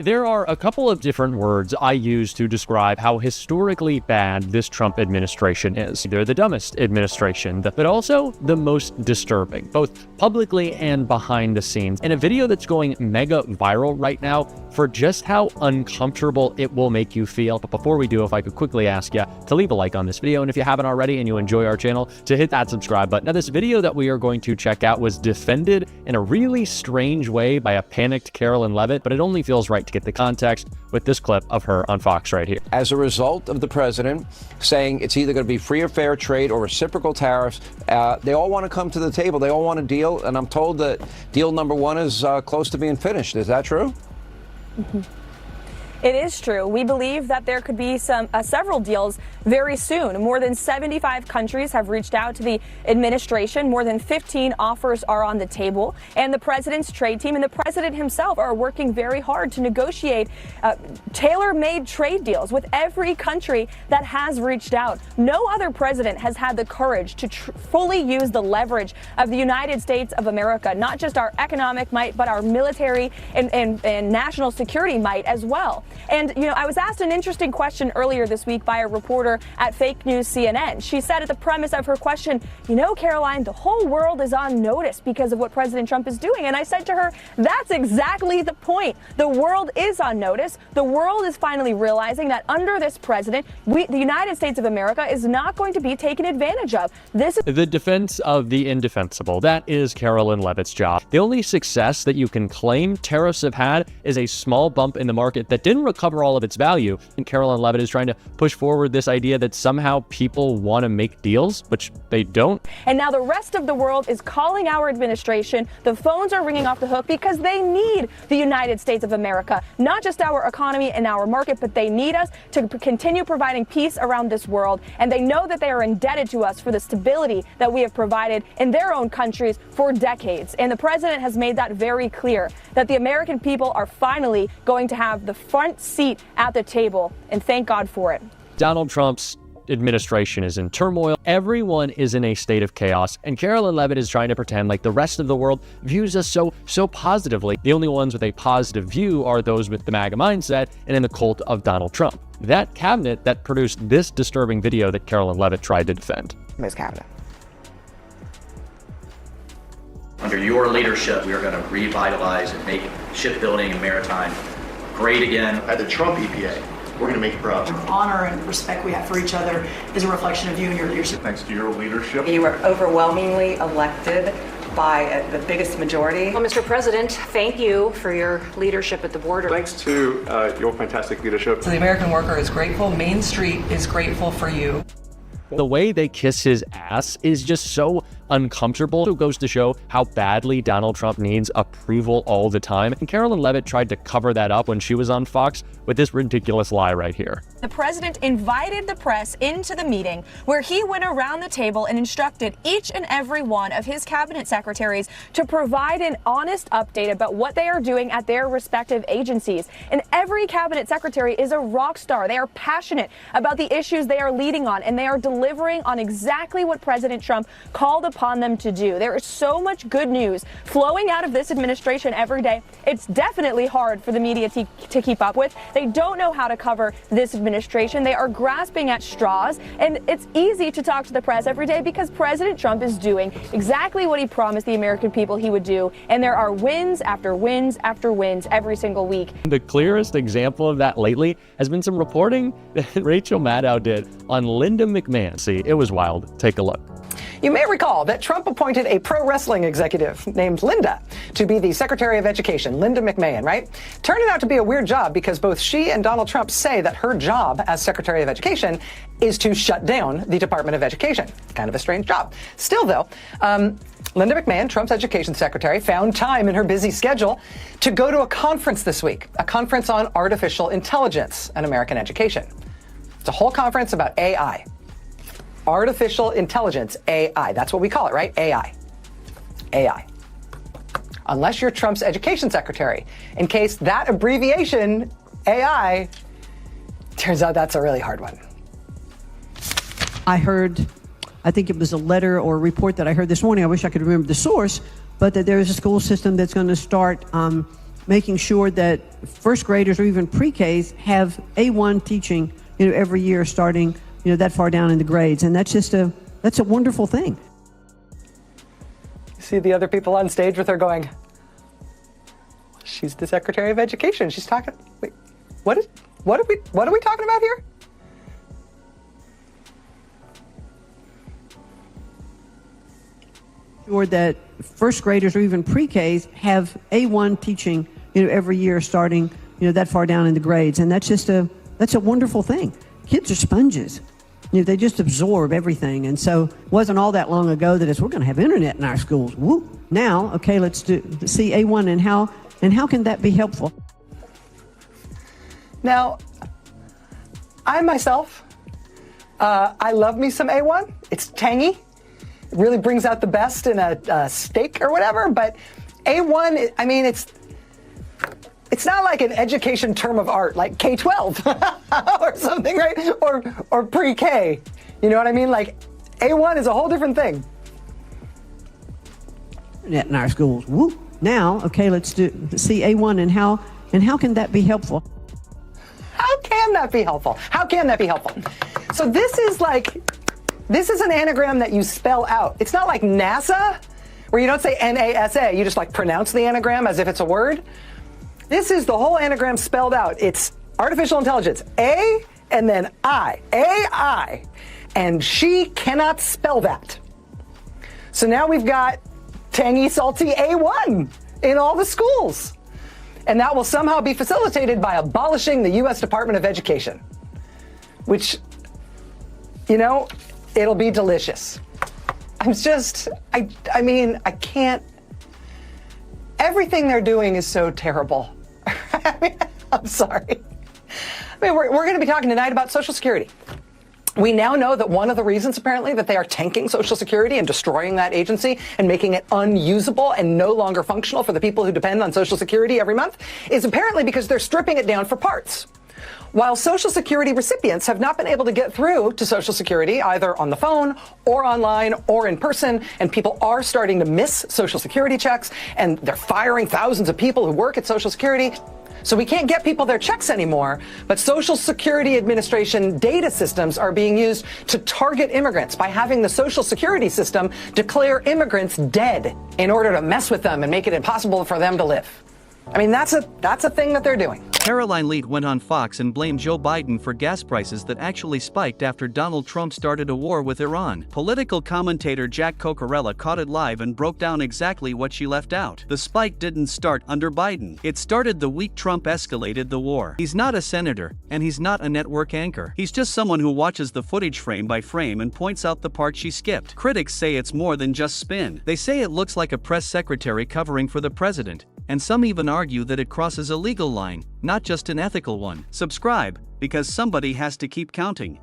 There are a couple of different words I use to describe how historically bad this Trump administration is. They're the dumbest administration, but also the most disturbing, both publicly and behind the scenes. In a video that's going mega viral right now for just how uncomfortable it will make you feel. But before we do, if I could quickly ask you to leave a like on this video, and if you haven't already and you enjoy our channel, to hit that subscribe button. Now, this video that we are going to check out was defended in a really strange way by a panicked Karoline Leavitt, but it only feels right to get the context with this clip of her on Fox right here. As a result of the president saying it's either going to be free or fair trade or reciprocal tariffs, they all want to come to the table. They all want a deal. And I'm told that deal number one is close to being finished. Is that true? Mm-hmm. It is true. We believe that there could be several deals very soon. More than 75 countries have reached out to the administration. More than 15 offers are on the table. And the president's trade team and the president himself are working very hard to negotiate tailor-made trade deals with every country that has reached out. No other president has had the courage to fully use the leverage of the United States of America, not just our economic might, but our military and national security might as well. And, you know, I was asked an interesting question earlier this week by a reporter at Fake News CNN. She said at the premise of her question, you know, Karoline, the whole world is on notice because of what President Trump is doing. And I said to her, that's exactly the point. The world is on notice. The world is finally realizing that under this president, the United States of America is not going to be taken advantage of. This is the defense of the indefensible. That is Karoline Leavitt's job. The only success that you can claim tariffs have had is a small bump in the market that didn't recover all of its value. And Karoline Leavitt is trying to push forward this idea that somehow people want to make deals, which they don't. And now the rest of the world is calling our administration. The phones are ringing off the hook because they need the United States of America, not just our economy and our market, but they need us to continue providing peace around this world. And they know that they are indebted to us for the stability that we have provided in their own countries for decades. And the president has made that very clear, that the American people are finally going to have the front seat at the table, and thank God for it. Donald Trump's administration is in turmoil. Everyone is in a state of chaos, and Karoline Leavitt is trying to pretend like the rest of the world views us so positively. The only ones with a positive view are those with the MAGA mindset and in the cult of Donald Trump. That cabinet that produced this disturbing video that Karoline Leavitt tried to defend. Ms. Cabinet. Under your leadership, we are going to revitalize and make shipbuilding and maritime great again. At the Trump EPA, we're going to make it proud. The honor and respect we have for each other is a reflection of you and your leadership. Thanks to your leadership. You were overwhelmingly elected by the biggest majority. Well, Mr. President, thank you for your leadership at the border. Thanks to your fantastic leadership. So the American worker is grateful. Main Street is grateful for you. The way they kiss his ass is just so uncomfortable. It goes to show how badly Donald Trump needs approval all the time. And Karoline Leavitt tried to cover that up when she was on Fox with this ridiculous lie right here. The president invited the press into the meeting where he went around the table and instructed each and every one of his cabinet secretaries to provide an honest update about what they are doing at their respective agencies. And every cabinet secretary is a rock star. They are passionate about the issues they are leading on, and they are delivering on exactly what President Trump called upon them to do. There is so much good news flowing out of this administration every day. It's definitely hard for the media to keep up with. They don't know how to cover this administration. They are grasping at straws, and it's easy to talk to the press every day because President Trump is doing exactly what he promised the American people he would do, and there are wins after wins after wins every single week. The clearest example of that lately has been some reporting that Rachel Maddow did on Linda McMahon. See, it was wild. Take a look. You may recall that Trump appointed a pro wrestling executive named Linda to be the Secretary of Education, Linda McMahon, right? Turned out to be a weird job because both she and Donald Trump say that her job as Secretary of Education is to shut down the Department of Education. Kind of a strange job. Still, though, Linda McMahon, Trump's education secretary, found time in her busy schedule to go to a conference this week, a conference on artificial intelligence and American education. It's a whole conference about AI. Artificial intelligence, AI. That's what we call it, right? AI. AI. Unless you're Trump's education secretary. In case that abbreviation, AI, turns out that's a really hard one. I heard, I think it was a letter or a report that I heard this morning. I wish I could remember the source, but that there is a school system that's going to start making sure that first graders or even pre-Ks have A1 teaching, every year starting, that far down in the grades. And that's a wonderful thing. You see the other people on stage with her going, she's the Secretary of Education. She's talking, wait, what are we talking about here? Sure that first graders or even pre-Ks have A1 teaching, every year starting, that far down in the grades. And that's a wonderful thing. Kids are sponges. They just absorb everything. And so it wasn't all that long ago that we're going to have internet in our schools. Woo! Now, okay, let's see A1 and how can that be helpful? Now, I myself, I love me some A1. It's tangy. It really brings out the best in a steak or whatever. But A1, I mean, it's not like an education term of art, like K-12 or something, right? Or pre-K. You know what I mean? Like A1 is a whole different thing. Internet in our schools. Woo! Now, okay, let's see A1 and how can that be helpful? How can that be helpful? How can that be helpful? So this is an anagram that you spell out. It's not like NASA, where you don't say NASA, you just like pronounce the anagram as if it's a word. This is the whole anagram spelled out. It's artificial intelligence, A and then I, AI, and she cannot spell that. So now we've got tangy, salty A1 in all the schools. And that will somehow be facilitated by abolishing the U.S. Department of Education, which, it'll be delicious. I mean, I can't. Everything they're doing is so terrible. I mean, I'm sorry. I mean, we're going to be talking tonight about Social Security. We now know that one of the reasons, apparently, that they are tanking Social Security and destroying that agency and making it unusable and no longer functional for the people who depend on Social Security every month is apparently because they're stripping it down for parts. While Social Security recipients have not been able to get through to Social Security either on the phone or online or in person, and people are starting to miss Social Security checks, and they're firing thousands of people who work at Social Security. So we can't get people their checks anymore, but Social Security Administration data systems are being used to target immigrants by having the Social Security system declare immigrants dead in order to mess with them and make it impossible for them to live. I mean, that's a thing that they're doing. Karoline Leavitt went on Fox and blamed Joe Biden for gas prices that actually spiked after Donald Trump started a war with Iran. Political commentator Jack Cocchiarella caught it live and broke down exactly what she left out. The spike didn't start under Biden. It started the week Trump escalated the war. He's not a senator, and he's not a network anchor. He's just someone who watches the footage frame by frame and points out the part she skipped. Critics say it's more than just spin. They say it looks like a press secretary covering for the president, and some even argue that it crosses a legal line, not just an ethical one. Subscribe, because somebody has to keep counting.